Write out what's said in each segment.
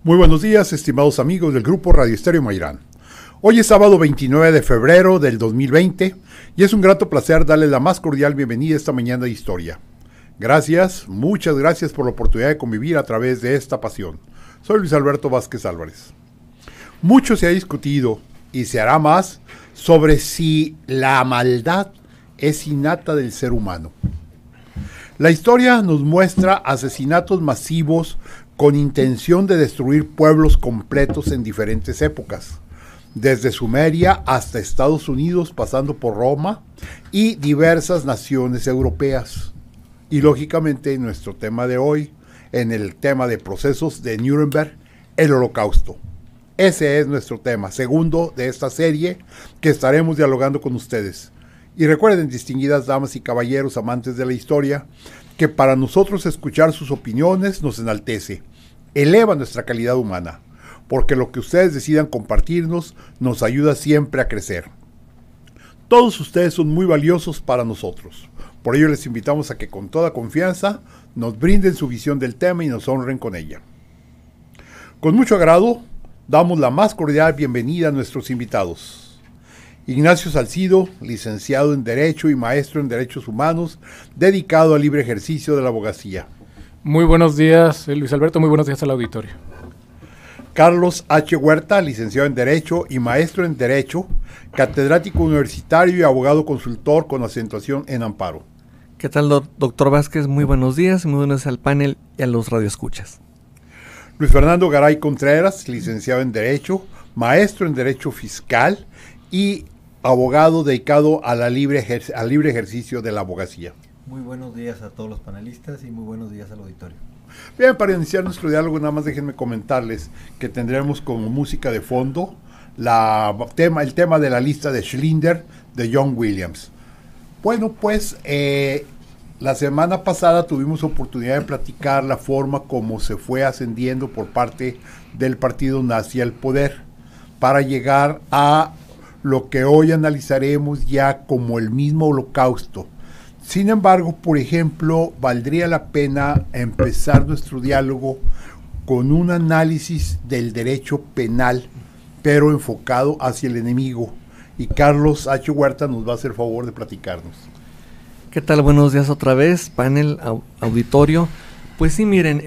Muy buenos días, estimados amigos del grupo Radio Estéreo Mairán. Hoy es sábado 29 de febrero del 2020 y es un grato placer darles la más cordial bienvenida esta mañana de historia. Gracias, muchas gracias por la oportunidad de convivir a través de esta pasión. Soy Luis Alberto Vázquez Álvarez. Mucho se ha discutido y se hará más sobre si la maldad es innata del ser humano. La historia nos muestra asesinatos masivos con intención de destruir pueblos completos en diferentes épocas, desde Sumeria hasta Estados Unidos, pasando por Roma y diversas naciones europeas. Y lógicamente en nuestro tema de hoy, en el tema de procesos de Nuremberg, el Holocausto. Ese es nuestro tema, segundo de esta serie que estaremos dialogando con ustedes. Y recuerden, distinguidas damas y caballeros amantes de la historia, que para nosotros escuchar sus opiniones nos enaltece, eleva nuestra calidad humana, porque lo que ustedes decidan compartirnos nos ayuda siempre a crecer. Todos ustedes son muy valiosos para nosotros, por ello les invitamos a que con toda confianza nos brinden su visión del tema y nos honren con ella. Con mucho agrado, damos la más cordial bienvenida a nuestros invitados. Ignacio Salcido, licenciado en Derecho y maestro en Derechos Humanos, dedicado al libre ejercicio de la abogacía. Muy buenos días, Luis Alberto, muy buenos días al auditorio. Carlos H. Huerta, licenciado en Derecho y maestro en Derecho, catedrático universitario y abogado consultor con acentuación en amparo. ¿Qué tal, doctor Vázquez? Muy buenos días, muy buenos al panel y a los radioescuchas. Luis Fernando Garay Contreras, licenciado en Derecho, maestro en Derecho Fiscal y abogado dedicado a al libre ejercicio de la abogacía. Muy buenos días a todos los panelistas y muy buenos días al auditorio. Bien, para iniciar nuestro diálogo, nada más déjenme comentarles que tendremos como música de fondo el tema de la lista de Schindler de John Williams. Bueno, pues la semana pasada tuvimos oportunidad de platicar la forma como se fue ascendiendo por parte del partido nazi al poder para llegar a lo que hoy analizaremos ya como el mismo Holocausto. Sin embargo, por ejemplo, valdría la pena empezar nuestro diálogo con un análisis del derecho penal, pero enfocado hacia el enemigo. Y Carlos H. Huerta nos va a hacer favor de platicarnos. ¿Qué tal? Buenos días otra vez, panel, auditorio. Pues sí, miren,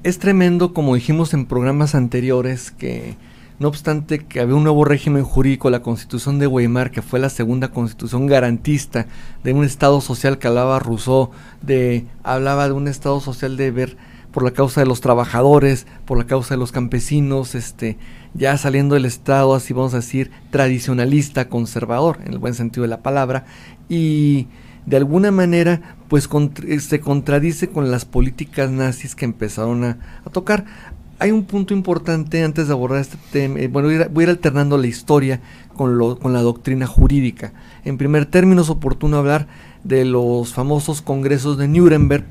es tremendo, como dijimos en programas anteriores, que no obstante que había un nuevo régimen jurídico, la Constitución de Weimar, que fue la segunda constitución garantista de un Estado social que hablaba Rousseau, hablaba de un Estado social de ver por la causa de los trabajadores, por la causa de los campesinos, ya saliendo del Estado, así vamos a decir, tradicionalista, conservador, en el buen sentido de la palabra, y de alguna manera pues se contradice con las políticas nazis que empezaron a tocar. Hay un punto importante antes de abordar este tema. Voy a ir alternando la historia con la doctrina jurídica. En primer término es oportuno hablar de los famosos congresos de Nuremberg,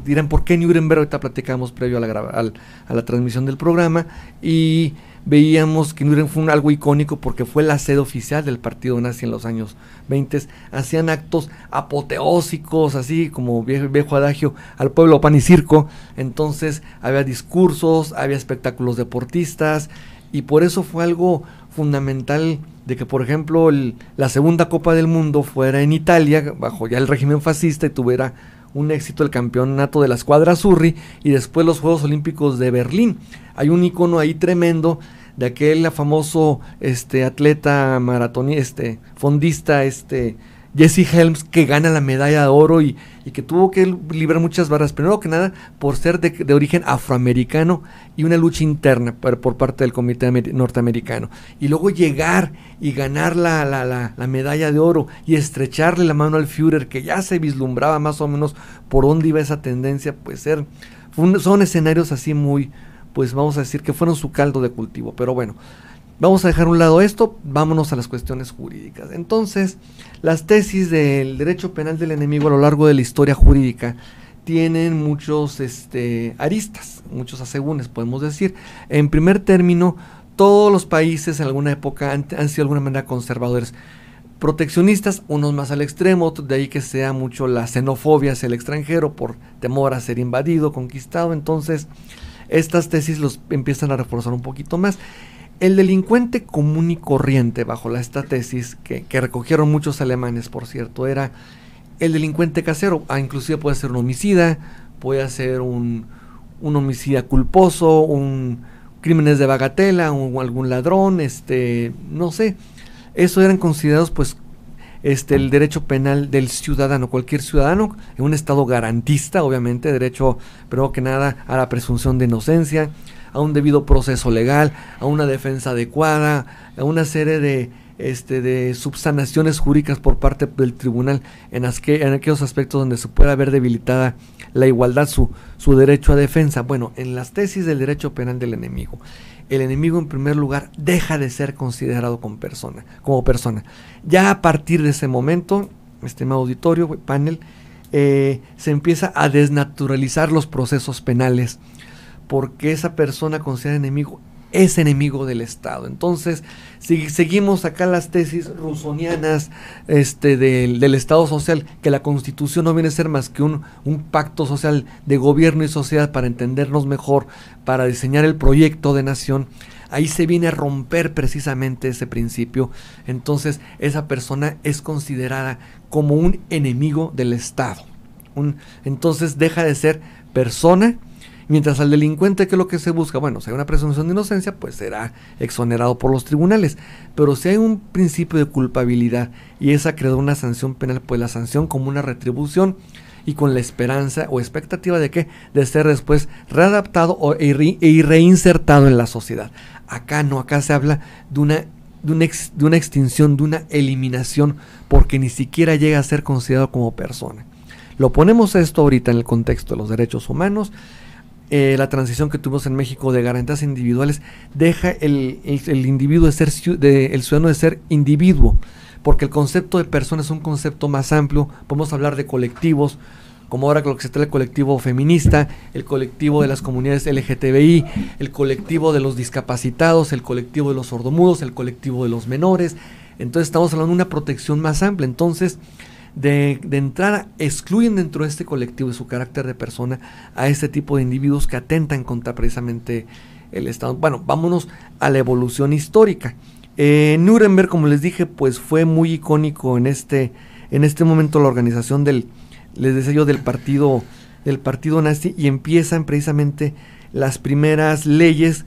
dirán, ¿por qué Nuremberg? Ahorita platicamos previo a la transmisión del programa, y veíamos que Nuremberg fue algo icónico porque fue la sede oficial del partido nazi en los años 20. Hacían actos apoteósicos, así como viejo adagio, al pueblo pan y circo. Entonces había discursos, había espectáculos deportistas, y por eso fue algo fundamental de que, por ejemplo, la segunda Copa del Mundo fuera en Italia, bajo ya el régimen fascista, y tuviera un éxito el campeonato de la escuadra Azzurri, y después los Juegos Olímpicos de Berlín. Hay un icono ahí tremendo de aquel famoso atleta fondista, Jesse Helms, que gana la medalla de oro y que tuvo que librar muchas barras, primero que nada por ser de origen afroamericano y una lucha interna por parte del comité norteamericano, y luego llegar y ganar la medalla de oro y estrecharle la mano al Führer, que ya se vislumbraba más o menos por dónde iba esa tendencia, pues son escenarios así muy, pues vamos a decir que fueron su caldo de cultivo. Pero bueno, vamos a dejar a un lado esto, vámonos a las cuestiones jurídicas. Entonces, las tesis del derecho penal del enemigo a lo largo de la historia jurídica tienen muchos aristas, muchos asegúnes, podemos decir. En primer término, todos los países en alguna época han sido de alguna manera conservadores, proteccionistas, unos más al extremo, de ahí que sea mucho la xenofobia hacia el extranjero por temor a ser invadido, conquistado. Entonces, estas tesis los empiezan a reforzar un poquito más. El delincuente común y corriente, bajo esta tesis, que recogieron muchos alemanes, por cierto, era el delincuente casero. Inclusive puede ser un homicida, puede ser un homicida culposo, crímenes de bagatela, o algún ladrón, no sé. Eso eran considerados, pues, el derecho penal del ciudadano. Cualquier ciudadano, en un estado garantista, obviamente, derecho, primero que nada, a la presunción de inocencia, a un debido proceso legal, a una defensa adecuada, a una serie de subsanaciones jurídicas por parte del tribunal en aquellos aspectos donde se pueda ver debilitada la igualdad, su derecho a defensa. Bueno, en las tesis del derecho penal del enemigo, el enemigo en primer lugar deja de ser considerado como persona. Ya a partir de ese momento, estimado auditorio, panel, se empieza a desnaturalizar los procesos penales, porque esa persona considerada enemigo es enemigo del Estado. Entonces, si seguimos acá las tesis rusonianas del Estado social, que la Constitución no viene a ser más que un pacto social de gobierno y sociedad para entendernos mejor, para diseñar el proyecto de nación, ahí se viene a romper precisamente ese principio. Entonces, esa persona es considerada como un enemigo del Estado. Entonces, deja de ser persona. Mientras al delincuente, ¿qué es lo que se busca? Bueno, si hay una presunción de inocencia, pues será exonerado por los tribunales. Pero si hay un principio de culpabilidad y es acreedor una sanción penal, pues la sanción como una retribución y con la esperanza o expectativa de ¿qué? De ser después readaptado y reinsertado en la sociedad. Acá no, acá se habla de una extinción, de una eliminación, porque ni siquiera llega a ser considerado como persona. Lo ponemos esto ahorita en el contexto de los derechos humanos. La transición que tuvimos en México de garantías individuales deja el individuo el ciudadano de ser individuo, porque el concepto de persona es un concepto más amplio. Podemos hablar de colectivos, como ahora lo que se trata el colectivo feminista, el colectivo de las comunidades LGTBI, el colectivo de los discapacitados, el colectivo de los sordomudos, el colectivo de los menores. Entonces estamos hablando de una protección más amplia. Entonces, de entrada excluyen dentro de este colectivo y su carácter de persona a este tipo de individuos que atentan contra precisamente el Estado. Bueno, vámonos a la evolución histórica. Nuremberg, como les dije, pues fue muy icónico en este momento la organización del partido nazi, y empiezan precisamente las primeras leyes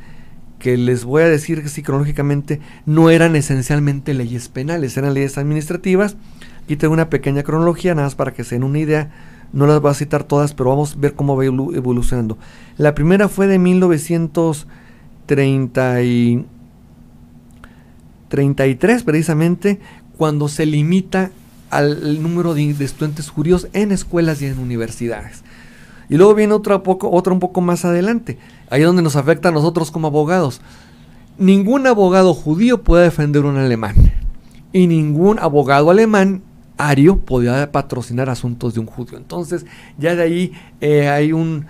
que les voy a decir que sí, cronológicamente no eran esencialmente leyes penales, eran leyes administrativas. Aquí tengo una pequeña cronología, nada más para que se den una idea. No las voy a citar todas, pero vamos a ver cómo va evolucionando. La primera fue de 1933, precisamente, cuando se limita al número de estudiantes judíos en escuelas y en universidades. Y luego viene otra un poco más adelante, ahí donde nos afecta a nosotros como abogados. Ningún abogado judío puede defender a un alemán, y ningún abogado alemán ario podía patrocinar asuntos de un judío. Entonces, ya de ahí hay una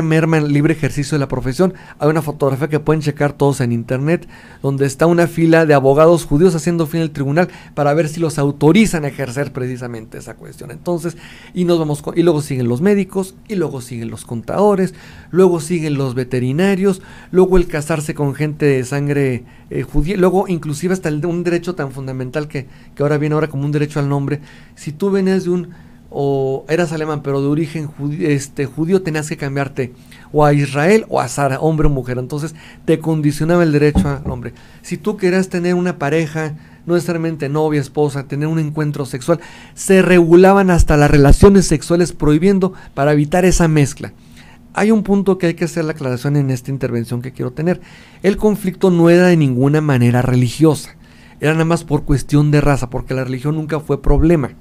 merma en libre ejercicio de la profesión. Hay una fotografía que pueden checar todos en internet, donde está una fila de abogados judíos haciendo fila en el tribunal para ver si los autorizan a ejercer precisamente esa cuestión. Entonces, y luego siguen los médicos, y luego siguen los contadores, luego siguen los veterinarios, luego el casarse con gente de sangre judía, luego inclusive hasta un derecho tan fundamental que ahora viene como un derecho al nombre. Si tú venías o eras alemán pero de origen judío, tenías que cambiarte o a Israel o a Sara, hombre o mujer. Entonces te condicionaba el derecho al hombre. Si tú querías tener una pareja, no necesariamente novia, esposa, tener un encuentro sexual, se regulaban hasta las relaciones sexuales, prohibiendo para evitar esa mezcla. Hay un punto que hay que hacer la aclaración en esta intervención que quiero tener. El conflicto no era de ninguna manera religiosa, era nada más por cuestión de raza, porque la religión nunca fue problema.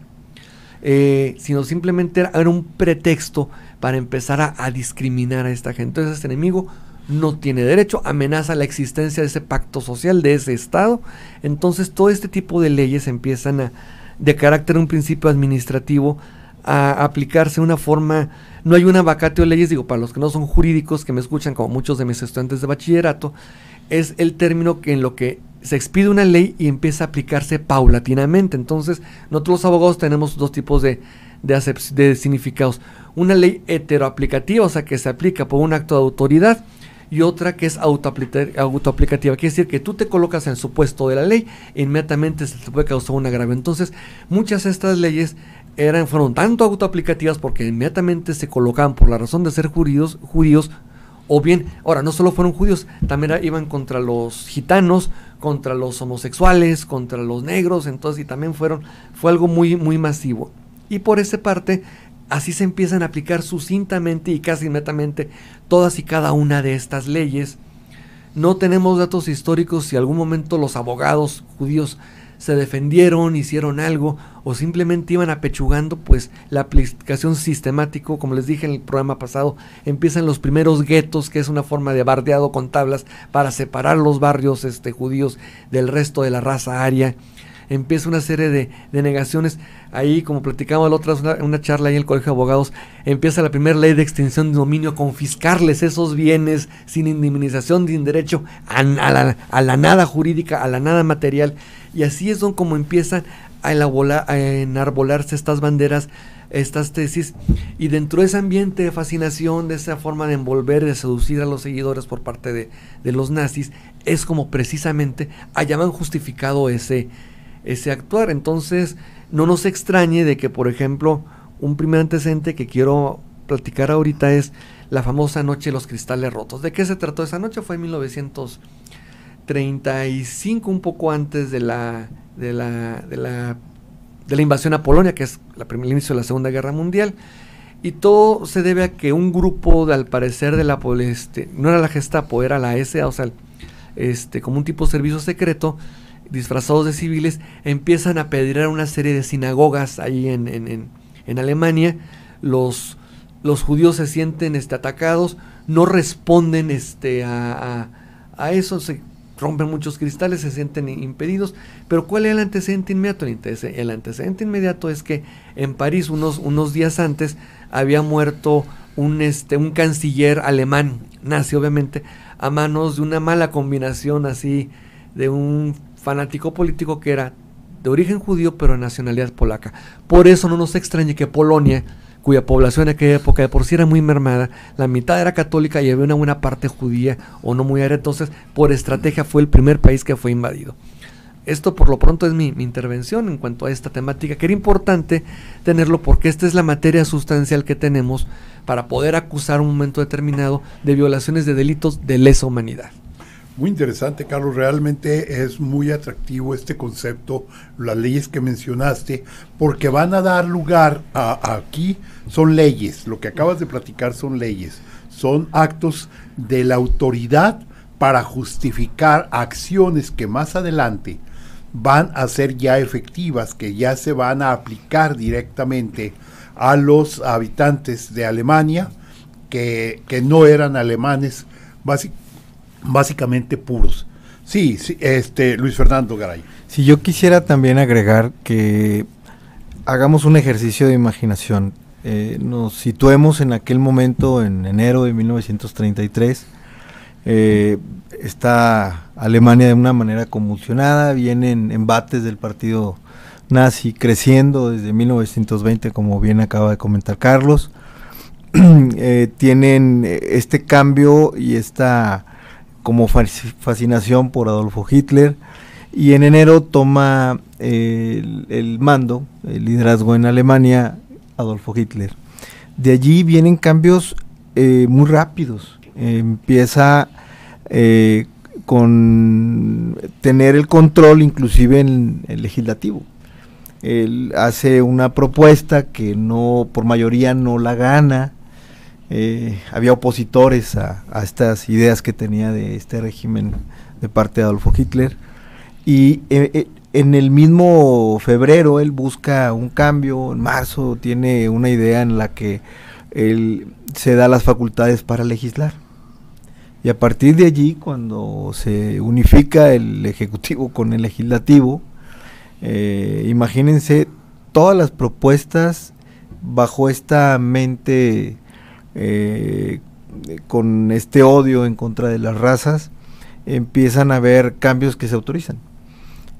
Sino simplemente era un pretexto para empezar a discriminar a esta gente. Entonces este enemigo no tiene derecho, amenaza la existencia de ese pacto social, de ese Estado. Entonces todo este tipo de leyes empiezan de carácter un principio administrativo, a aplicarse de una forma. No hay una vacatio de leyes, para los que no son jurídicos, que me escuchan, como muchos de mis estudiantes de bachillerato, es el término que en lo que se expide una ley y empieza a aplicarse paulatinamente. Entonces, nosotros los abogados tenemos dos tipos de significados. Una ley heteroaplicativa, o sea, que se aplica por un acto de autoridad, y otra que es autoaplicativa. Quiere decir que tú te colocas en el supuesto de la ley e inmediatamente se te puede causar un agravio. Entonces, muchas de estas leyes fueron tanto autoaplicativas porque inmediatamente se colocaban por la razón de ser judíos, o bien, ahora, no solo fueron judíos, también iban contra los gitanos, contra los homosexuales, contra los negros, entonces, y también fue algo muy, muy masivo. Y por esa parte, así se empiezan a aplicar sucintamente y casi inmediatamente todas y cada una de estas leyes. No tenemos datos históricos si en algún momento los abogados judíos se defendieron, hicieron algo, o simplemente iban apechugando, pues la aplicación sistemática, como les dije en el programa pasado, empiezan los primeros guetos, que es una forma de bardeado con tablas para separar los barrios judíos del resto de la raza aria. Empieza una serie de negaciones. Ahí, como platicamos la otra vez, una charla ahí en el Colegio de Abogados, empieza la primera ley de extinción de dominio, confiscarles esos bienes sin indemnización, sin derecho a la nada jurídica, a la nada material. Y así es como empiezan a enarbolarse estas banderas, estas tesis, y dentro de ese ambiente de fascinación, de esa forma de envolver, de seducir a los seguidores por parte de los nazis, es como precisamente hayan justificado ese actuar. Entonces, no nos extrañe de que, por ejemplo, un primer antecedente que quiero platicar ahorita es la famosa Noche de los Cristales Rotos. ¿De qué se trató esa noche? Fue en 1935, un poco antes de la invasión a Polonia, que es el inicio de la Segunda Guerra Mundial, y todo se debe a que un grupo, al parecer, de la no era la Gestapo, era la SA, o sea, como un tipo de servicio secreto, disfrazados de civiles, empiezan a apedrear una serie de sinagogas ahí en Alemania. Los judíos se sienten atacados, no responden a eso, se rompen muchos cristales, se sienten impedidos. Pero ¿cuál es el antecedente inmediato? El antecedente inmediato es que en París, unos días antes, había muerto un canciller alemán, nazi obviamente, a manos de una mala combinación así, de un fanático político que era de origen judío pero de nacionalidad polaca. Por eso no nos extrañe que Polonia, cuya población en aquella época de por sí era muy mermada, la mitad era católica y había una buena parte judía o no muy área, entonces por estrategia fue el primer país que fue invadido. Esto por lo pronto es mi intervención en cuanto a esta temática, que era importante tenerlo porque esta es la materia sustancial que tenemos para poder acusar un momento determinado de violaciones de delitos de lesa humanidad. Muy interesante, Carlos, realmente es muy atractivo este concepto, las leyes que mencionaste, porque van a dar lugar aquí son leyes, lo que acabas de platicar son leyes, son actos de la autoridad para justificar acciones que más adelante van a ser ya efectivas, que ya se van a aplicar directamente a los habitantes de Alemania, que no eran alemanes, básicamente puros. Sí, Luis Fernando Garay. Si yo quisiera también agregar que hagamos un ejercicio de imaginación, nos situemos en aquel momento, en enero de 1933, está Alemania de una manera convulsionada, vienen embates del partido nazi creciendo desde 1920, como bien acaba de comentar Carlos, tienen este cambio y esta como fascinación por Adolfo Hitler, y en enero toma el mando, el liderazgo en Alemania, Adolfo Hitler. De allí vienen cambios muy rápidos, empieza con tener el control inclusive en el legislativo. Él hace una propuesta que no, por mayoría no la gana. Había opositores a estas ideas que tenía de este régimen de parte de Adolfo Hitler, y en el mismo febrero él busca un cambio. En marzo tiene una idea en la que él se da las facultades para legislar, y a partir de allí, cuando se unifica el ejecutivo con el legislativo, imagínense todas las propuestas bajo esta mente con este odio en contra de las razas, empiezan a haber cambios que se autorizan.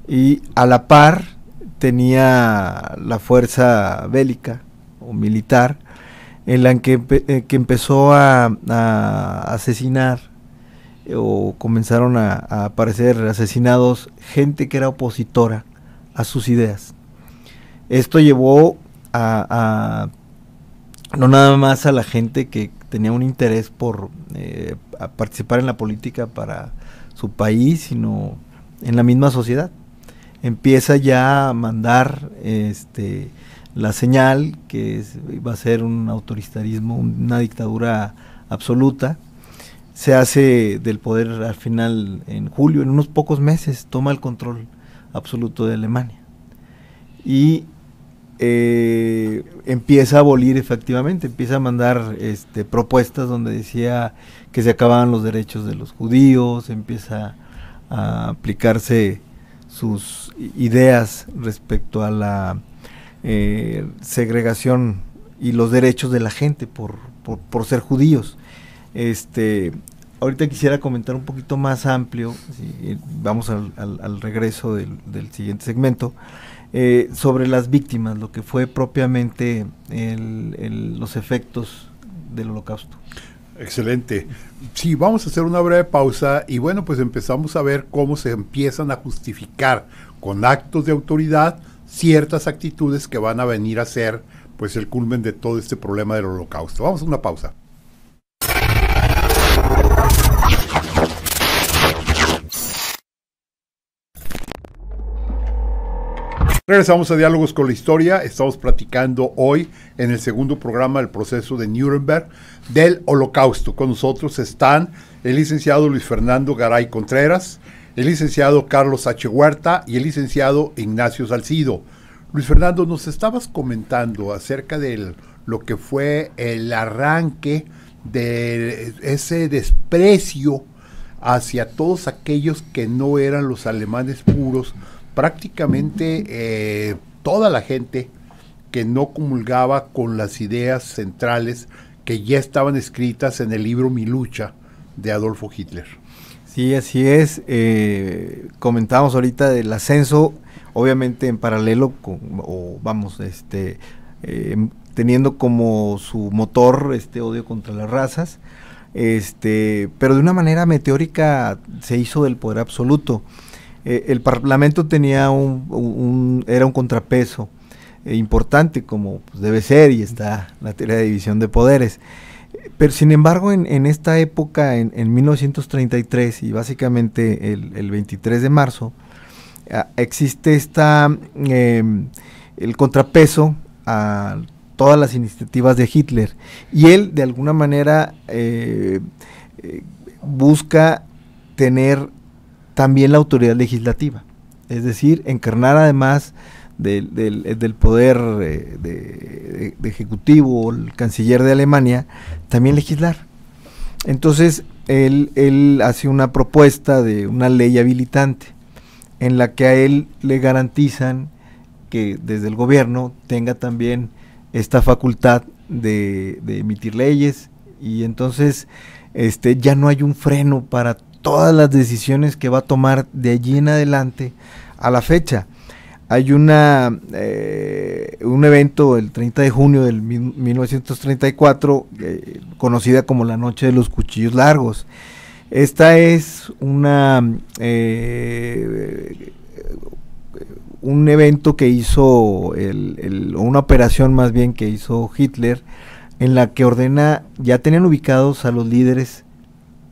Y a la par tenía la fuerza bélica o militar, en la que empezó a asesinar, o comenzaron a aparecer asesinados gente que era opositora a sus ideas. Esto llevó a no nada más a la gente que tenía un interés por a participar en la política para su país, sino en la misma sociedad. Empieza ya a mandar la señal que va a ser un autoritarismo, una dictadura absoluta. Se hace del poder al final en julio, en unos pocos meses, toma el control absoluto de Alemania. Y empieza a abolir efectivamente, empieza a mandar propuestas donde decía que se acababan los derechos de los judíos, empieza a aplicarse sus ideas respecto a la segregación y los derechos de la gente por ser judíos. Ahorita quisiera comentar un poquito más amplio, vamos al regreso del siguiente segmento, sobre las víctimas, lo que fue propiamente los efectos del Holocausto. Excelente. Sí, vamos a hacer una breve pausa y bueno, pues empezamos a ver cómo se empiezan a justificar con actos de autoridad ciertas actitudes que van a venir a ser pues el culmen de todo este problema del Holocausto. Vamos a una pausa. Regresamos a Diálogos con la Historia. Estamos platicando hoy en el segundo programa del proceso de Nuremberg del Holocausto. Con nosotros están el licenciado Luis Fernando Garay Contreras, el licenciado Carlos H. Huerta y el licenciado Ignacio Salcido. Luis Fernando, nos estabas comentando acerca de lo que fue el arranque de ese desprecio hacia todos aquellos que no eran los alemanes puros. Prácticamente toda la gente que no comulgaba con las ideas centrales que ya estaban escritas en el libro Mi lucha de Adolfo Hitler. Sí, así es. Comentábamos ahorita del ascenso, obviamente en paralelo teniendo como su motor este odio contra las razas, pero de una manera meteórica se hizo del poder absoluto. El Parlamento tenía era un contrapeso importante, como pues debe ser, y está la teoría de división de poderes. Pero sin embargo, en esta época, en 1933, y básicamente el 23 de marzo, existe el contrapeso a todas las iniciativas de Hitler, y él de alguna manera busca tener también la autoridad legislativa, es decir, encarnar además del poder de ejecutivo, el canciller de Alemania, también legislar. Entonces, él hace una propuesta de una ley habilitante, en la que a él le garantizan que desde el gobierno tenga también esta facultad de emitir leyes, y entonces ya no hay un freno para todas las decisiones que va a tomar de allí en adelante a la fecha. Hay un evento el 30 de junio del 1934, conocida como la Noche de los Cuchillos Largos. Esta es un evento que hizo, una operación más bien que hizo Hitler, en la que ordena, ya tenían ubicados a los líderes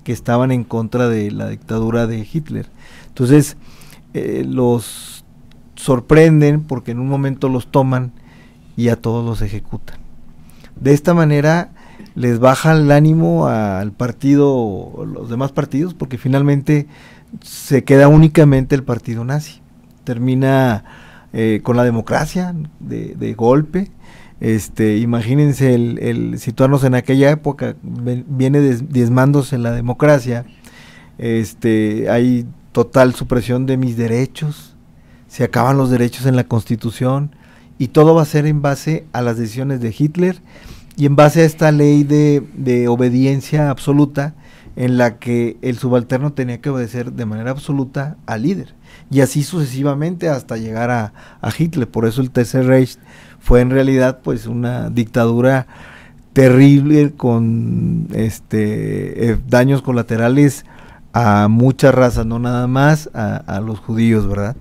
que estaban en contra de la dictadura de Hitler. Entonces, los sorprenden porque en un momento los toman y a todos los ejecutan. De esta manera les baja el ánimo al partido, los demás partidos, porque finalmente se queda únicamente el partido nazi. Termina con la democracia de golpe. Imagínense el situarnos en aquella época, viene diezmándose la democracia, hay total supresión de mis derechos, se acaban los derechos en la Constitución, y todo va a ser en base a las decisiones de Hitler y en base a esta ley de obediencia absoluta, en la que el subalterno tenía que obedecer de manera absoluta al líder, y así sucesivamente hasta llegar a Hitler. Por eso el Tercer Reich fue en realidad pues una dictadura terrible, con daños colaterales a muchas razas, no nada más a los judíos, ¿verdad?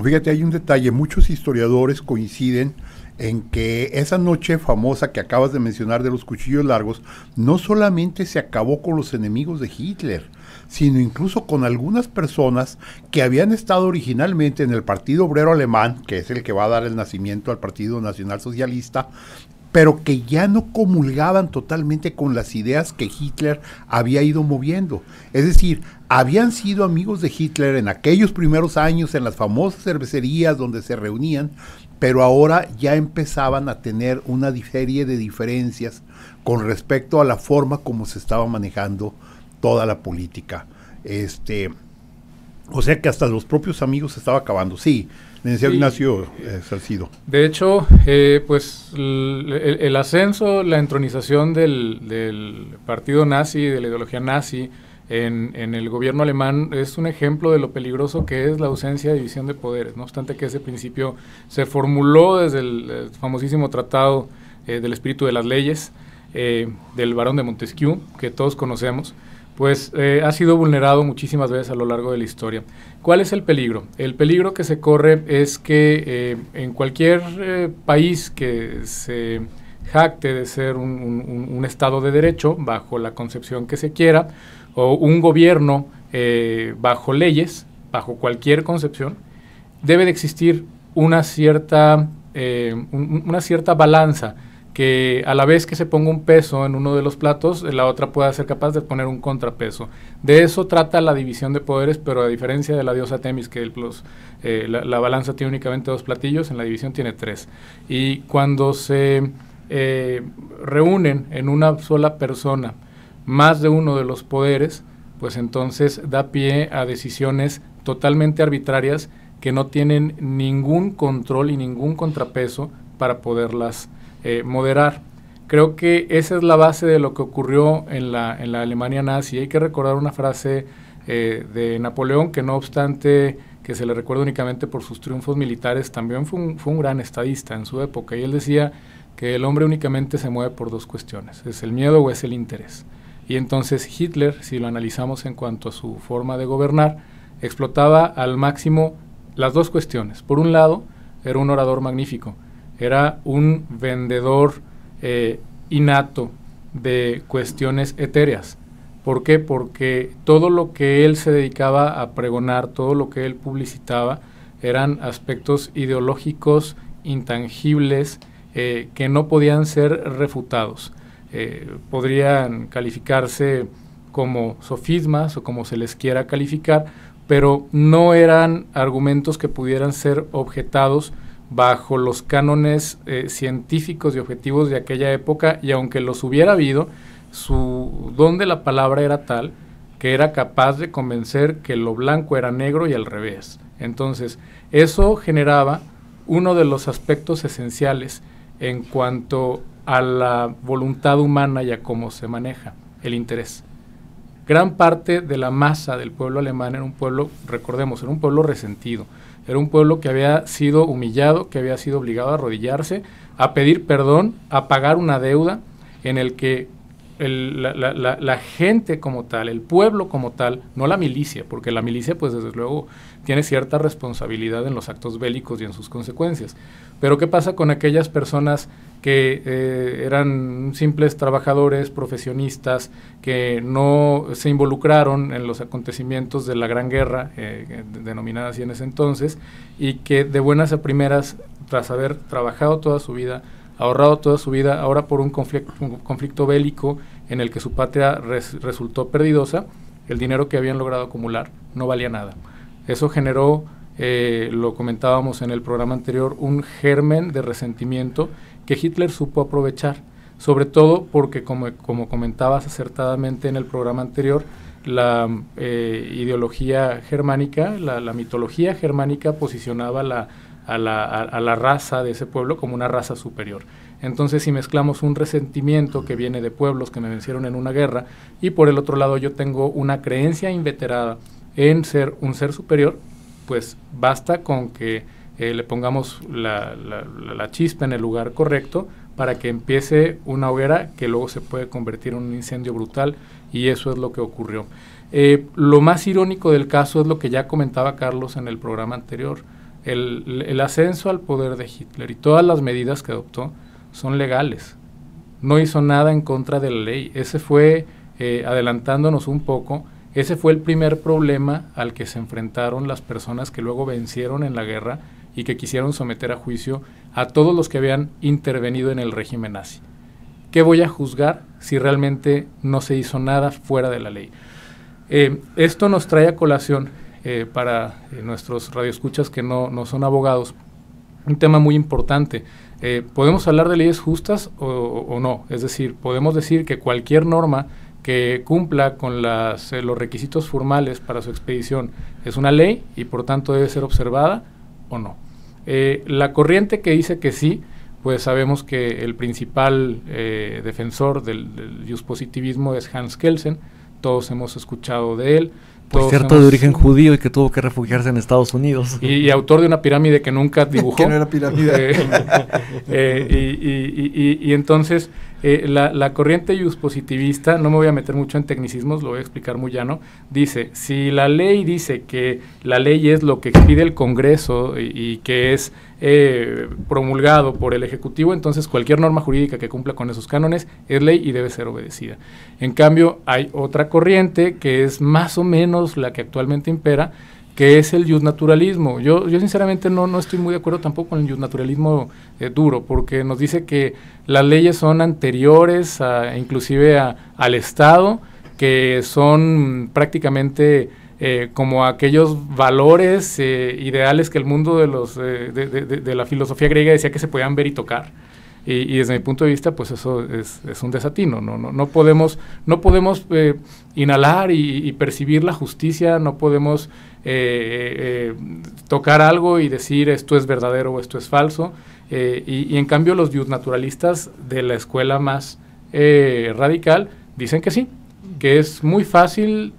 Fíjate, hay un detalle, muchos historiadores coinciden en que esa noche famosa que acabas de mencionar de los cuchillos largos, no solamente se acabó con los enemigos de Hitler, sino incluso con algunas personas que habían estado originalmente en el Partido Obrero Alemán, que es el que va a dar el nacimiento al Partido Nacional Socialista, pero que ya no comulgaban totalmente con las ideas que Hitler había ido moviendo. Es decir, habían sido amigos de Hitler en aquellos primeros años, en las famosas cervecerías donde se reunían, pero ahora ya empezaban a tener una serie de diferencias con respecto a la forma como se estaba manejando toda la política. O sea que hasta los propios amigos se estaba acabando. Sí, licenciado Ignacio Salcido. De hecho, pues el ascenso, la entronización del partido nazi, de la ideología nazi en el gobierno alemán es un ejemplo de lo peligroso que es la ausencia de división de poderes. No obstante que ese principio se formuló desde el famosísimo Tratado del Espíritu de las Leyes del Barón de Montesquieu, que todos conocemos, pues ha sido vulnerado muchísimas veces a lo largo de la historia. ¿Cuál es el peligro? El peligro que se corre es que en cualquier país que se jacte de ser un Estado de derecho, bajo la concepción que se quiera, o un gobierno bajo leyes, bajo cualquier concepción, debe de existir una cierta balanza, que a la vez que se ponga un peso en uno de los platos, la otra pueda ser capaz de poner un contrapeso. De eso trata la división de poderes, pero a diferencia de la diosa Temis, que la balanza tiene únicamente 2 platillos, en la división tiene 3. Y cuando se reúnen en una sola persona más de uno de los poderes, pues entonces da pie a decisiones totalmente arbitrarias que no tienen ningún control y ningún contrapeso para poderlas moderar. Creo que esa es la base de lo que ocurrió en la Alemania nazi. Hay que recordar una frase de Napoleón, que no obstante que se le recuerda únicamente por sus triunfos militares, también fue un gran estadista en su época, y él decía que el hombre únicamente se mueve por 2 cuestiones, es el miedo o es el interés. Y entonces Hitler, si lo analizamos en cuanto a su forma de gobernar, explotaba al máximo las 2 cuestiones. Por un lado, era un orador magnífico, era un vendedor innato de cuestiones etéreas. ¿Por qué? Porque todo lo que él se dedicaba a pregonar, todo lo que él publicitaba, eran aspectos ideológicos intangibles que no podían ser refutados. Podrían calificarse como sofismas o como se les quiera calificar, pero no eran argumentos que pudieran ser objetados bajo los cánones científicos y objetivos de aquella época, y aunque los hubiera habido, su don de la palabra era tal que era capaz de convencer que lo blanco era negro y al revés. Entonces, eso generaba uno de los aspectos esenciales en cuanto a la voluntad humana y a cómo se maneja el interés. Gran parte de la masa del pueblo alemán era un pueblo, recordemos, era un pueblo resentido, era un pueblo que había sido humillado, que había sido obligado a arrodillarse, a pedir perdón, a pagar una deuda, en el que la gente como tal, el pueblo como tal, no la milicia, porque la milicia pues desde luego tiene cierta responsabilidad en los actos bélicos y en sus consecuencias. Pero ¿qué pasa con aquellas personas que eran simples trabajadores, profesionistas, que no se involucraron en los acontecimientos de la Gran Guerra, denominada así en ese entonces, y que de buenas a primeras, tras haber trabajado toda su vida, ahorrado toda su vida, ahora por un conflicto bélico en el que su patria resultó perdidosa, el dinero que habían logrado acumular no valía nada. Eso generó, lo comentábamos en el programa anterior, un germen de resentimiento que Hitler supo aprovechar, sobre todo porque, como comentabas acertadamente en el programa anterior, la ideología germánica, la mitología germánica posicionaba la raza de ese pueblo como una raza superior. Entonces, si mezclamos un resentimiento que viene de pueblos que me vencieron en una guerra, y por el otro lado yo tengo una creencia inveterada en ser un ser superior, pues basta con que le pongamos la chispa en el lugar correcto para que empiece una hoguera que luego se puede convertir en un incendio brutal, y eso es lo que ocurrió. Lo más irónico del caso es lo que ya comentaba Carlos en el programa anterior. El ascenso al poder de Hitler y todas las medidas que adoptó son legales. No hizo nada en contra de la ley. Ese fue, adelantándonos un poco, ese fue el primer problema al que se enfrentaron las personas que luego vencieron en la guerra y que quisieron someter a juicio a todos los que habían intervenido en el régimen nazi. ¿Qué voy a juzgar si realmente no se hizo nada fuera de la ley? Esto nos trae a colación, para nuestros radioescuchas que no son abogados, un tema muy importante. ¿Podemos hablar de leyes justas o no? Es decir, podemos decir que cualquier norma que cumpla con los requisitos formales para su expedición es una ley y por tanto debe ser observada o no. La corriente que dice que sí, pues sabemos que el principal defensor del juspositivismo es Hans Kelsen. Todos hemos escuchado de él. Por cierto, de origen judío y que tuvo que refugiarse en Estados Unidos. Y autor de una pirámide que nunca dibujó. Que no era pirámide. Y entonces, la corriente juspositivista, no me voy a meter mucho en tecnicismos, lo voy a explicar muy llano, dice, si la ley dice que la ley es lo que expide el Congreso y que es promulgado por el Ejecutivo, entonces cualquier norma jurídica que cumpla con esos cánones es ley y debe ser obedecida. En cambio, hay otra corriente que es más o menos la que actualmente impera, que es el justnaturalismo. Yo sinceramente no estoy muy de acuerdo tampoco con el justnaturalismo duro, porque nos dice que las leyes son anteriores inclusive al Estado, que son prácticamente como aquellos valores ideales que el mundo de la filosofía griega decía que se podían ver y tocar. Y desde mi punto de vista, pues eso es un desatino. No podemos inhalar y percibir la justicia, no podemos tocar algo y decir esto es verdadero o esto es falso. Y en cambio los justnaturalistas de la escuela más radical dicen que sí, que es muy fácil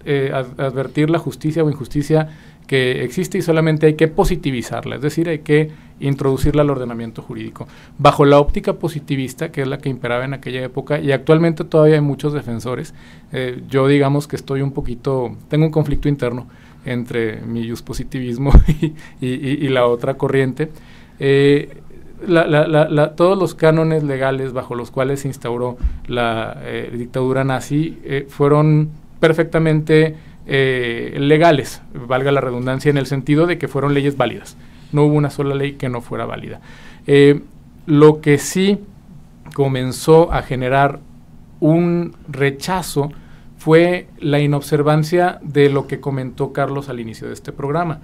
advertir la justicia o injusticia que existe y solamente hay que positivizarla, es decir, hay que introducirla al ordenamiento jurídico. Bajo la óptica positivista, que es la que imperaba en aquella época, y actualmente todavía hay muchos defensores, yo digamos que tengo un conflicto interno entre mi juspositivismo y la otra corriente. Todos los cánones legales bajo los cuales se instauró la dictadura nazi fueron perfectamente legales, valga la redundancia, en el sentido de que fueron leyes válidas. No hubo una sola ley que no fuera válida. Lo que sí comenzó a generar un rechazo fue la inobservancia de lo que comentó Carlos al inicio de este programa.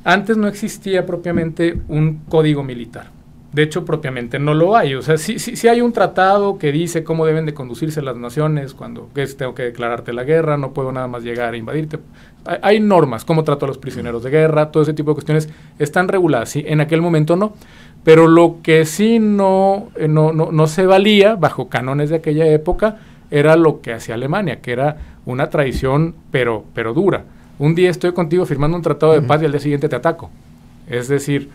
Antes no existía propiamente un código militar. De hecho, propiamente no lo hay. O sea, sí hay un tratado que dice cómo deben de conducirse las naciones cuando tengo que declararte la guerra, no puedo nada más llegar a invadirte. Hay normas, cómo trato a los prisioneros de guerra, todo ese tipo de cuestiones están reguladas. Sí, en aquel momento no. Pero lo que sí no se valía bajo cánones de aquella época era lo que hacía Alemania, que era una traición pero dura. Un día estoy contigo firmando un tratado de paz y al día siguiente te ataco. Es decir,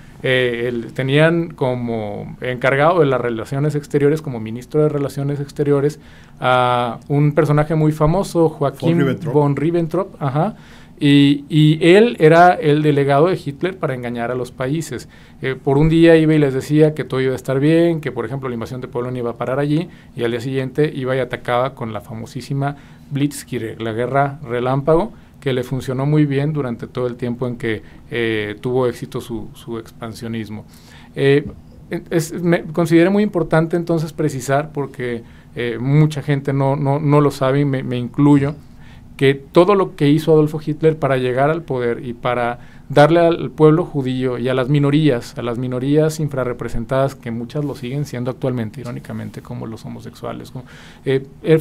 tenían como encargado de las relaciones exteriores, como ministro de Relaciones Exteriores, a un personaje muy famoso, Joachim von Ribbentrop, y él era el delegado de Hitler para engañar a los países. Por un día iba y les decía que todo iba a estar bien, que por ejemplo la invasión de Polonia iba a parar allí, y al día siguiente iba y atacaba con la famosísima Blitzkrieg, la guerra relámpago, que le funcionó muy bien durante todo el tiempo en que tuvo éxito su expansionismo. Me consideré muy importante entonces precisar, porque mucha gente no lo sabe, y me incluyo, que todo lo que hizo Adolfo Hitler para llegar al poder y para darle al pueblo judío y a las minorías infrarrepresentadas, que muchas lo siguen siendo actualmente, irónicamente, como los homosexuales,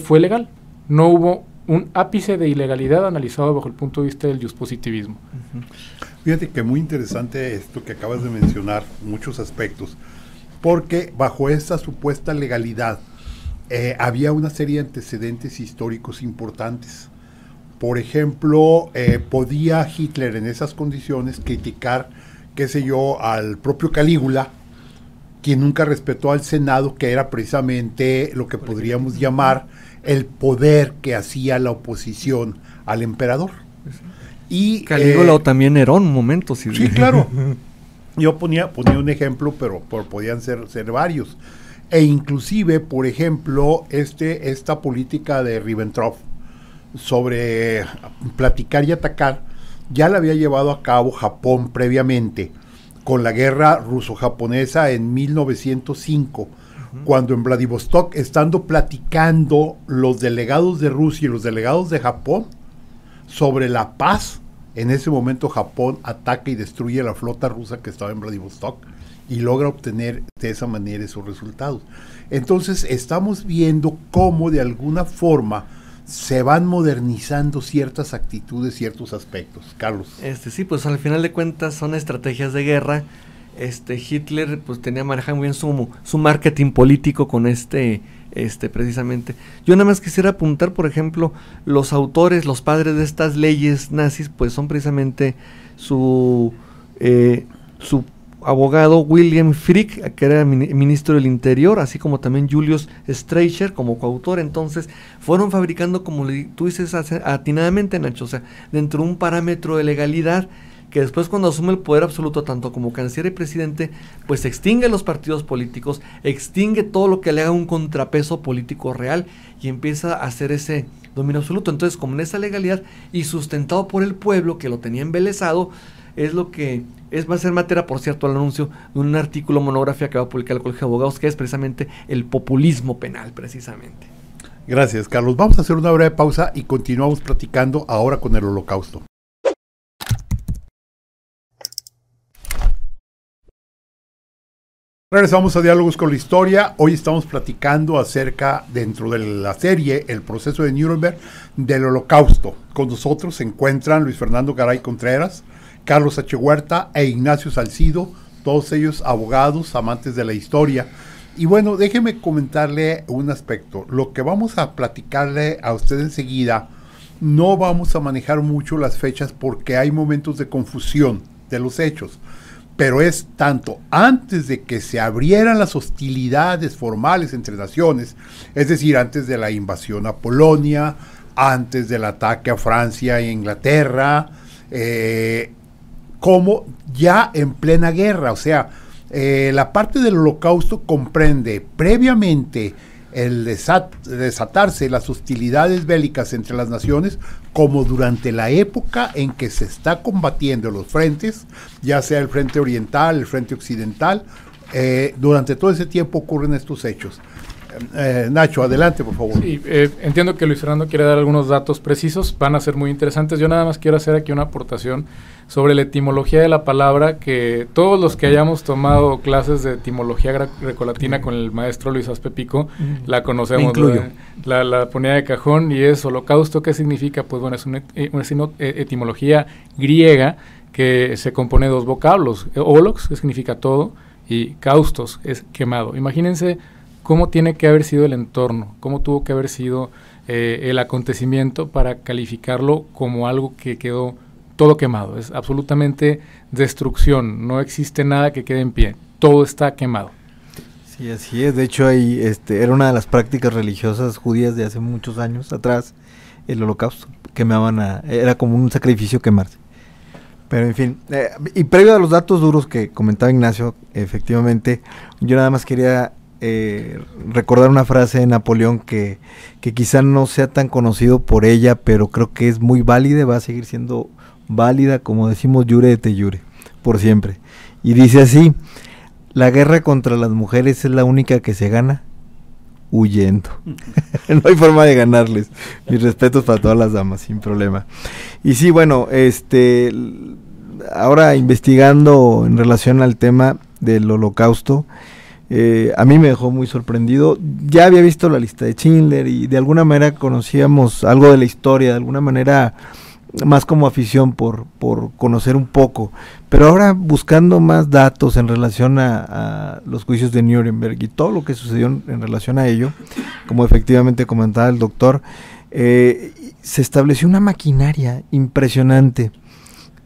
fue legal. no hubo un ápice de ilegalidad analizado bajo el punto de vista del positivismo. Fíjate que muy interesante esto que acabas de mencionar, muchos aspectos, porque bajo esta supuesta legalidad había una serie de antecedentes históricos importantes. Por ejemplo, podía Hitler en esas condiciones criticar, qué sé yo, al propio Calígula, quien nunca respetó al Senado, que era precisamente lo que podríamos llamar el poder que hacía la oposición al emperador. Y Calígula o también Nerón, un momento. Sí, claro. Yo ponía un ejemplo, pero podían ser varios. E inclusive, por ejemplo, esta política de Ribbentrop sobre platicar y atacar, ya la había llevado a cabo Japón previamente, con la guerra ruso-japonesa en 1905, cuando en Vladivostok, estando platicando los delegados de Rusia y los delegados de Japón sobre la paz, en ese momento Japón ataca y destruye la flota rusa que estaba en Vladivostok y logra obtener de esa manera esos resultados. Entonces estamos viendo cómo de alguna forma se van modernizando ciertas actitudes, ciertos aspectos. Carlos. Sí, pues al final de cuentas son estrategias de guerra. Hitler pues tenía manejado muy bien su marketing político con precisamente. Yo nada más quisiera apuntar, por ejemplo, los autores, los padres de estas leyes nazis, pues son precisamente su abogado William Frick, que era ministro del Interior, así como también Julius Streicher como coautor. Entonces fueron fabricando, como tú dices atinadamente, Nacho, o sea, dentro de un parámetro de legalidad, que después cuando asume el poder absoluto, tanto como canciller y presidente, pues extingue los partidos políticos, extingue todo lo que le haga un contrapeso político real y empieza a hacer ese dominio absoluto. Entonces, como en esa legalidad y sustentado por el pueblo que lo tenía embelesado, es lo que va a ser materia, por cierto, al anuncio de un artículo monografía que va a publicar el Colegio de Abogados, que es precisamente el populismo penal, precisamente. Gracias, Carlos. Vamos a hacer una breve pausa y continuamos platicando ahora con el Holocausto. Regresamos a Diálogos con la Historia. Hoy estamos platicando acerca, dentro de la serie El proceso de Nuremberg, del Holocausto. Con nosotros se encuentran Luis Fernando Garay Contreras, Carlos H. Huerta e Ignacio Salcido, todos ellos abogados, amantes de la historia. Y bueno, déjeme comentarle un aspecto. Lo que vamos a platicarle a usted enseguida, no vamos a manejar mucho las fechas porque hay momentos de confusión de los hechos. Pero es tanto antes de que se abrieran las hostilidades formales entre naciones, es decir, antes de la invasión a Polonia, antes del ataque a Francia e Inglaterra, como ya en plena guerra. O sea, la parte del Holocausto comprende previamente el desatarse las hostilidades bélicas entre las naciones, como durante la época en que se está combatiendo los frentes, ya sea el frente oriental, el frente occidental. Durante todo ese tiempo ocurren estos hechos. Nacho, adelante, por favor. Sí, entiendo que Luis Fernando quiere dar algunos datos precisos, van a ser muy interesantes. Yo nada más quiero hacer aquí una aportación sobre la etimología de la palabra, que todos los que hayamos tomado clases de etimología grecolatina con el maestro Luis Aspe Pico, la conocemos, la ponía de cajón, y es holocausto. ¿Qué significa? Pues bueno, es una etimología griega que se compone de dos vocablos, holox, que significa todo, y kaustos, es quemado. Imagínense cómo tiene que haber sido el entorno, cómo tuvo que haber sido el acontecimiento para calificarlo como algo que quedó todo quemado. Es absolutamente destrucción, no existe nada que quede en pie, todo está quemado. Sí, así es. De hecho, era una de las prácticas religiosas judías de hace muchos años atrás, el holocausto. Era como un sacrificio quemarse. Pero en fin, y previo a los datos duros que comentaba Ignacio, efectivamente, yo nada más quería recordar una frase de Napoleón que quizá no sea tan conocido por ella, pero creo que es muy válida, va a seguir siendo válida, como decimos, jure et jure, por siempre. Y dice así: la guerra contra las mujeres es la única que se gana huyendo. No hay forma de ganarles. Mis respetos para todas las damas, sin problema. Y sí, bueno, ahora investigando en relación al tema del holocausto, A mí me dejó muy sorprendido. Ya había visto la lista de Schindler y de alguna manera conocíamos algo de la historia, de alguna manera más como afición por conocer un poco, pero ahora buscando más datos en relación a los juicios de Nuremberg y todo lo que sucedió en relación a ello, como efectivamente comentaba el doctor, se estableció una maquinaria impresionante.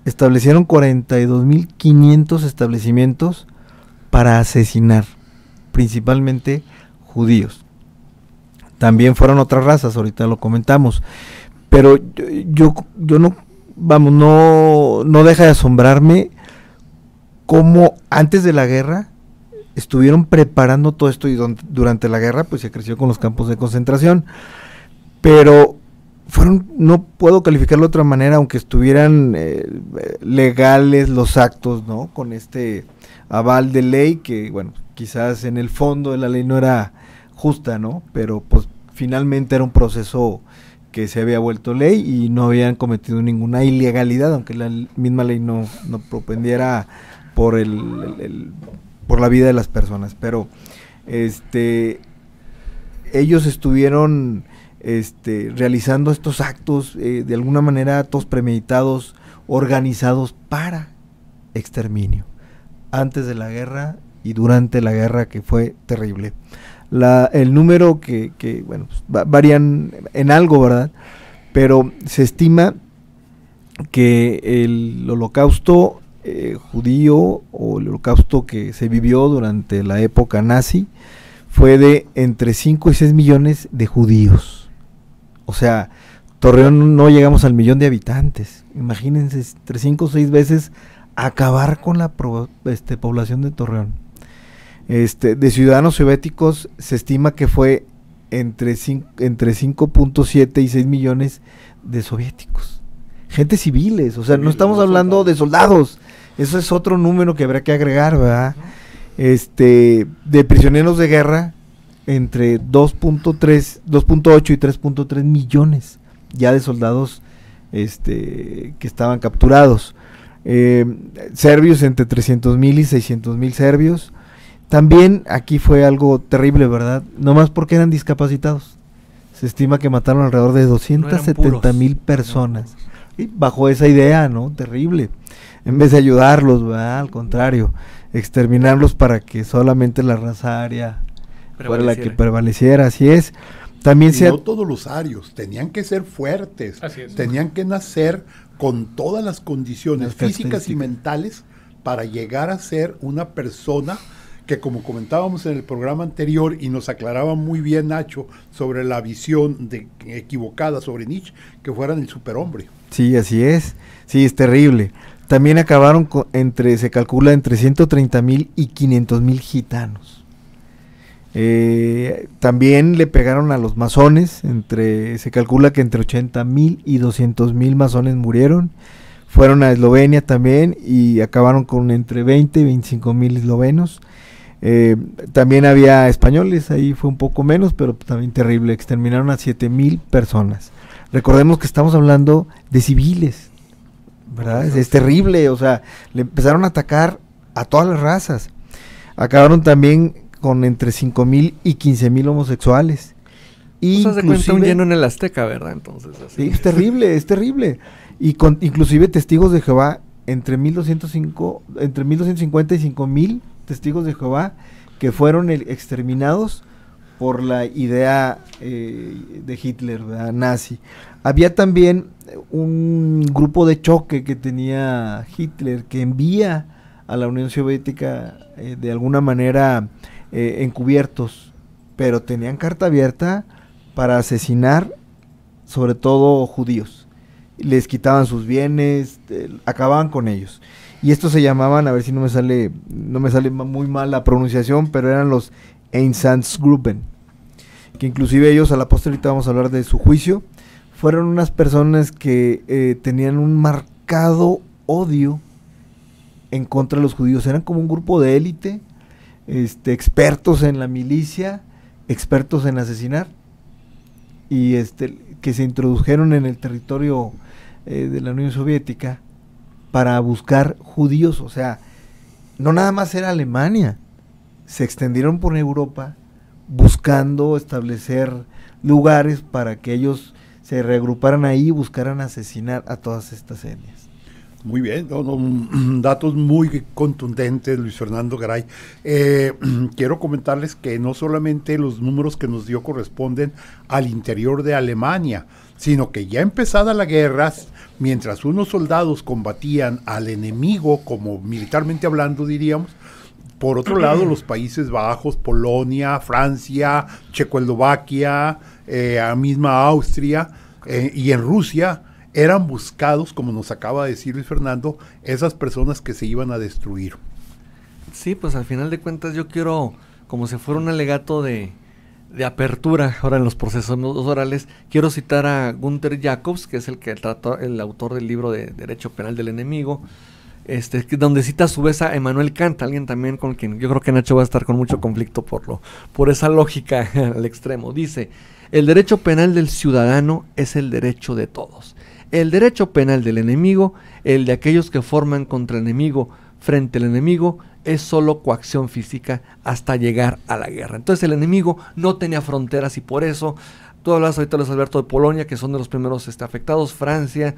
Establecieron 42.500 establecimientos para asesinar, principalmente judíos. También fueron otras razas, ahorita lo comentamos, pero yo no, vamos, no deja de asombrarme cómo antes de la guerra estuvieron preparando todo esto, y durante la guerra pues se creció con los campos de concentración, pero fueron, no puedo calificarlo de otra manera, aunque estuvieran legales los actos, ¿no? Con este aval de ley que, bueno, quizás en el fondo de la ley no era justa, ¿no? Pero pues finalmente era un proceso que se había vuelto ley y no habían cometido ninguna ilegalidad, aunque la misma ley no propendiera por por la vida de las personas, pero ellos estuvieron realizando estos actos de alguna manera todos premeditados, organizados para exterminio, antes de la guerra y durante la guerra, que fue terrible. El número que bueno, pues, varían en algo, ¿verdad? Pero se estima que el holocausto judío, o el holocausto que se vivió durante la época nazi, fue de entre 5 y 6 millones de judíos. O sea, Torreón no llegamos al 1,000,000 de habitantes. Imagínense, entre 5 o 6 veces acabar con la población de Torreón. De ciudadanos soviéticos se estima que fue entre 5.7 y 6 millones de soviéticos. Gente civiles, o sea, no estamos hablando de soldados. Eso es otro número que habrá que agregar, ¿verdad? De prisioneros de guerra, entre 2.8 y 3.3 millones ya de soldados que estaban capturados. Serbios, entre 300,000 y 600,000 serbios. También aquí fue algo terrible, ¿verdad? No más porque eran discapacitados. Se estima que mataron alrededor de 270,000 personas. Y bajo esa idea, ¿no? Terrible. En vez de ayudarlos, ¿verdad? Al contrario, exterminarlos para que solamente la raza aria fuera la que prevaleciera, así es. También no todos los arios, tenían que ser fuertes, tenían que nacer con todas las condiciones físicas y mentales para llegar a ser una persona que, como comentábamos en el programa anterior y nos aclaraba muy bien Nacho sobre la visión equivocada sobre Nietzsche, que fueran el superhombre. Sí, así es. Sí, es terrible. También acabaron se calcula entre 130,000 y 500,000 gitanos. También le pegaron a los masones, se calcula que entre 80,000 y 200,000 masones murieron. Fueron a Eslovenia también y acabaron con entre 20 y 25,000 eslovenos. También había españoles, ahí fue un poco menos, pero también terrible, exterminaron a 7,000 personas. Recordemos que estamos hablando de civiles, ¿verdad? Es terrible, o sea, le empezaron a atacar a todas las razas. Acabaron también con entre 5,000 y 15,000 homosexuales. Cosas de cuenta un lleno en el Azteca, ¿verdad? Entonces, así. Sí, es terrible, es terrible. Y inclusive testigos de Jehová, entre 1,250 y 5,000 testigos de Jehová que fueron exterminados por la idea de Hitler, ¿verdad? Nazi. Había también un grupo de choque que tenía Hitler, que envía a la Unión Soviética de alguna manera encubiertos, pero tenían carta abierta para asesinar sobre todo judíos. Les quitaban sus bienes, acababan con ellos. Y estos se llamaban, a ver si no me sale muy mal la pronunciación, pero eran los Einsatzgruppen, que inclusive ellos, a la postre, ahorita vamos a hablar de su juicio, fueron unas personas que tenían un marcado odio en contra de los judíos. Eran como un grupo de élite, expertos en la milicia, expertos en asesinar, y que se introdujeron en el territorio de la Unión Soviética para buscar judíos. O sea, no nada más era Alemania, se extendieron por Europa buscando establecer lugares para que ellos se reagruparan ahí y buscaran asesinar a todas estas etnias. Muy bien, datos muy contundentes, Luis Fernando Garay. Quiero comentarles que no solamente los números que nos dio corresponden al interior de Alemania, sino que ya empezada la guerra, mientras unos soldados combatían al enemigo, como militarmente hablando diríamos, por otro lado los Países Bajos, Polonia, Francia, Checoslovaquia, a misma Austria y en Rusia, eran buscados, como nos acaba de decir Luis Fernando, esas personas que se iban a destruir. Sí, pues al final de cuentas yo quiero, como si fuera un alegato de apertura ahora en los procesos orales, quiero citar a Gunther Jacobs, que es el autor del libro de Derecho Penal del Enemigo, donde cita a su vez a Emmanuel Kant, alguien también con quien yo creo que Nacho va a estar con mucho conflicto por esa lógica al extremo. Dice: el derecho penal del ciudadano es el derecho de todos. El derecho penal del enemigo, el de aquellos que forman contra el enemigo frente al enemigo, es solo coacción física hasta llegar a la guerra. Entonces el enemigo no tenía fronteras y por eso, tú hablas ahorita, Luis Alberto, de Polonia, que son de los primeros afectados, Francia,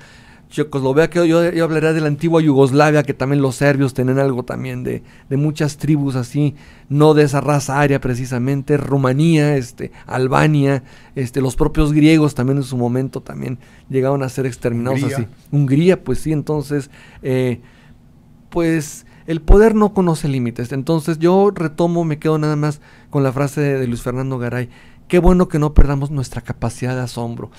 Checoslovaquia, yo hablaría de la antigua Yugoslavia, que también los serbios tenían algo también de muchas tribus así, no de esa raza aria precisamente, Rumanía, Albania, los propios griegos también en su momento también llegaron a ser exterminados así. Hungría, pues sí, entonces, pues el poder no conoce límites. Entonces yo me quedo nada más con la frase de Luis Fernando Garay: qué bueno que no perdamos nuestra capacidad de asombro.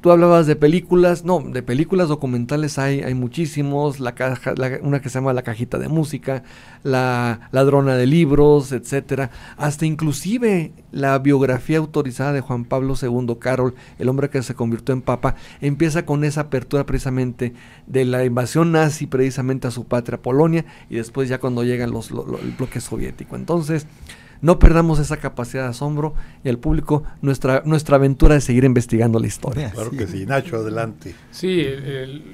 Tú hablabas de películas, de películas documentales hay muchísimos, una que se llama La Cajita de Música, La Ladrona de Libros, etcétera, hasta inclusive la biografía autorizada de Juan Pablo II, Carol, el hombre que se convirtió en papa, empieza con esa apertura precisamente de la invasión nazi precisamente a su patria Polonia, y después ya cuando llega el bloque soviético. Entonces, no perdamos esa capacidad de asombro, y al público nuestra aventura de seguir investigando la historia. Claro que sí. Nacho, adelante. Sí,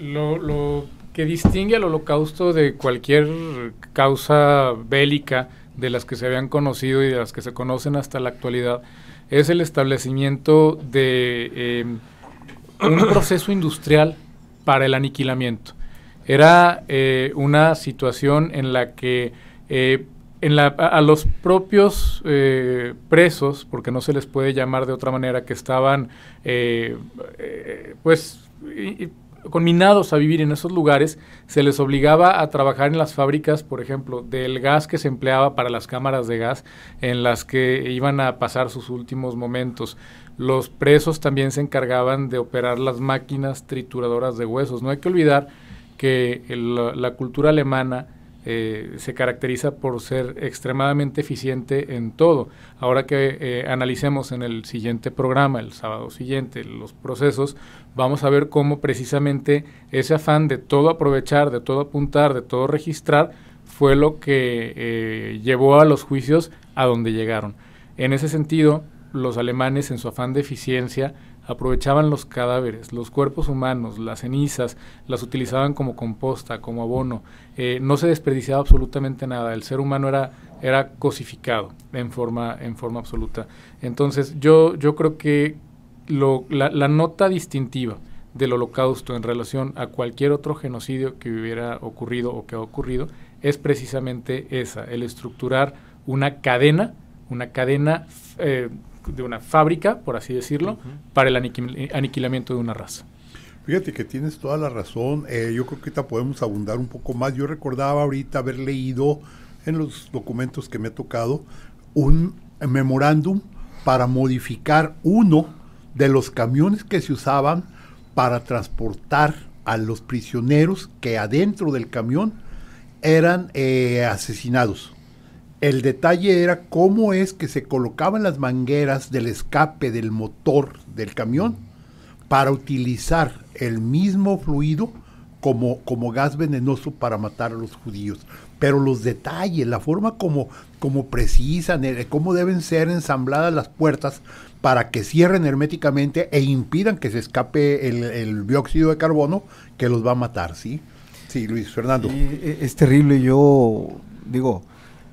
lo que distingue al Holocausto de cualquier causa bélica de las que se habían conocido y de las que se conocen hasta la actualidad es el establecimiento de un proceso industrial para el aniquilamiento. Era una situación en la que a los propios presos, porque no se les puede llamar de otra manera, que estaban conminados a vivir en esos lugares, se les obligaba a trabajar en las fábricas, por ejemplo, del gas que se empleaba para las cámaras de gas, en las que iban a pasar sus últimos momentos. Los presos también se encargaban de operar las máquinas trituradoras de huesos. No hay que olvidar que la cultura alemana se caracteriza por ser extremadamente eficiente en todo. Ahora que analicemos en el siguiente programa, el sábado siguiente, los procesos, vamos a ver cómo precisamente ese afán de todo aprovechar, de todo apuntar, de todo registrar, fue lo que llevó a los juicios a donde llegaron. En ese sentido, los alemanes, en su afán de eficiencia, aprovechaban los cadáveres, los cuerpos humanos, las cenizas, las utilizaban como composta, como abono. No se desperdiciaba absolutamente nada. El ser humano era cosificado en forma absoluta. Entonces yo creo que la nota distintiva del Holocausto en relación a cualquier otro genocidio que hubiera ocurrido o que ha ocurrido es precisamente esa, el estructurar una cadena de una fábrica, por así decirlo, para el aniquilamiento de una raza. Fíjate que tienes toda la razón. Yo creo que ahorita podemos abundar un poco más. Yo recordaba ahorita haber leído en los documentos que me ha tocado un memorándum para modificar uno de los camiones que se usaban para transportar a los prisioneros que adentro del camión eran asesinados. El detalle era cómo es que se colocaban las mangueras del escape del motor del camión para utilizar el mismo fluido como gas venenoso para matar a los judíos. Pero los detalles, la forma como precisan, cómo deben ser ensambladas las puertas para que cierren herméticamente e impidan que se escape el dióxido de carbono que los va a matar, ¿sí? Sí, Luis Fernando. Es terrible, yo digo...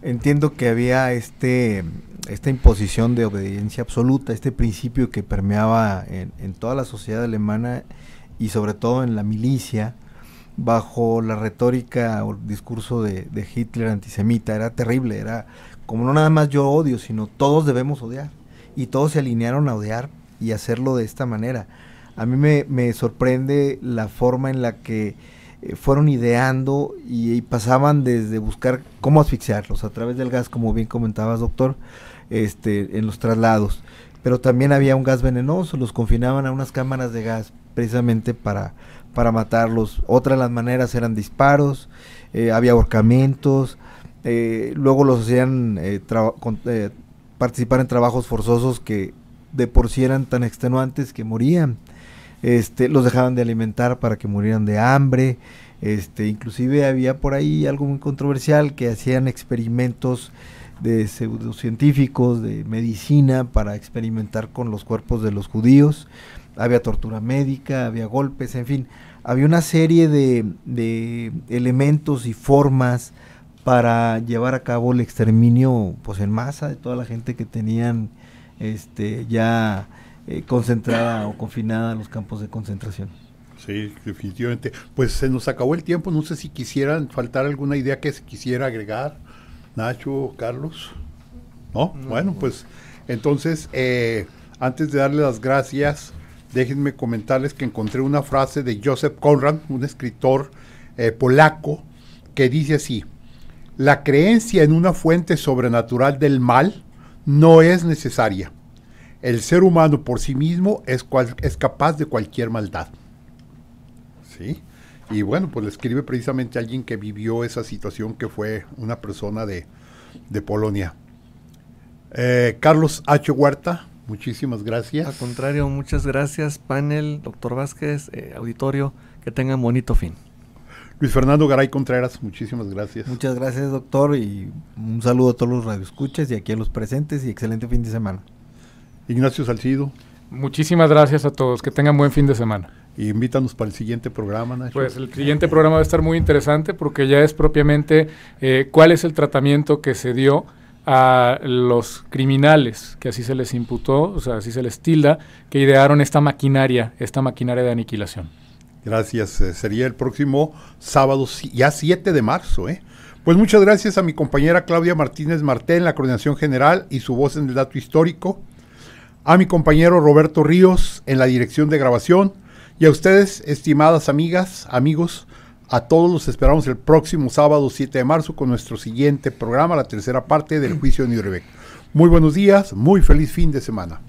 entiendo que había esta imposición de obediencia absoluta, este principio que permeaba en toda la sociedad alemana y sobre todo en la milicia, bajo la retórica o el discurso de Hitler antisemita. Era terrible, era como no nada más yo odio, sino todos debemos odiar, y todos se alinearon a odiar y hacerlo de esta manera. A mí me sorprende la forma en la que fueron ideando y pasaban desde buscar cómo asfixiarlos a través del gas, como bien comentabas, doctor, en los traslados, pero también había un gas venenoso, los confinaban a unas cámaras de gas precisamente para matarlos. Otra de las maneras eran disparos, había ahorcamientos, luego los hacían participar en trabajos forzosos que de por sí eran tan extenuantes que morían. Los dejaban de alimentar para que murieran de hambre. Inclusive había por ahí algo muy controversial, que hacían experimentos de pseudocientíficos, de medicina, para experimentar con los cuerpos de los judíos. Había tortura médica, había golpes, en fin, había una serie de elementos y formas para llevar a cabo el exterminio, pues en masa, de toda la gente que tenían ya concentrada o confinada en los campos de concentración. Sí, definitivamente. Pues se nos acabó el tiempo, no sé si quisieran faltar alguna idea que se quisiera agregar, Nacho, Carlos. ¿No? Bueno, pues entonces, antes de darle las gracias, déjenme comentarles que encontré una frase de Joseph Conrad, un escritor polaco, que dice así: la creencia en una fuente sobrenatural del mal no es necesaria. El ser humano por sí mismo es capaz de cualquier maldad. ¿Sí? Y bueno, pues le escribe precisamente a alguien que vivió esa situación, que fue una persona de Polonia. Carlos H. Huerta, muchísimas gracias. Al contrario, muchas gracias, panel, doctor Vázquez, auditorio, que tengan bonito fin. Luis Fernando Garay Contreras, muchísimas gracias. Muchas gracias, doctor, y un saludo a todos los radioescuchas y aquí a los presentes, y excelente fin de semana. Ignacio Salcido. Muchísimas gracias a todos, que tengan buen fin de semana. Y invítanos para el siguiente programa, Nacho. Pues el siguiente programa va a estar muy interesante, porque ya es propiamente cuál es el tratamiento que se dio a los criminales, que así se les imputó, o sea, así se les tilda, que idearon esta maquinaria de aniquilación. Gracias, sería el próximo sábado, ya 7 de marzo. Pues muchas gracias a mi compañera Claudia Martínez Marté en la coordinación general y su voz en el dato histórico, a mi compañero Roberto Ríos en la dirección de grabación, y a ustedes, estimadas amigas, amigos, a todos los esperamos el próximo sábado 7 de marzo con nuestro siguiente programa, la tercera parte del juicio de Nuremberg. Muy buenos días, muy feliz fin de semana.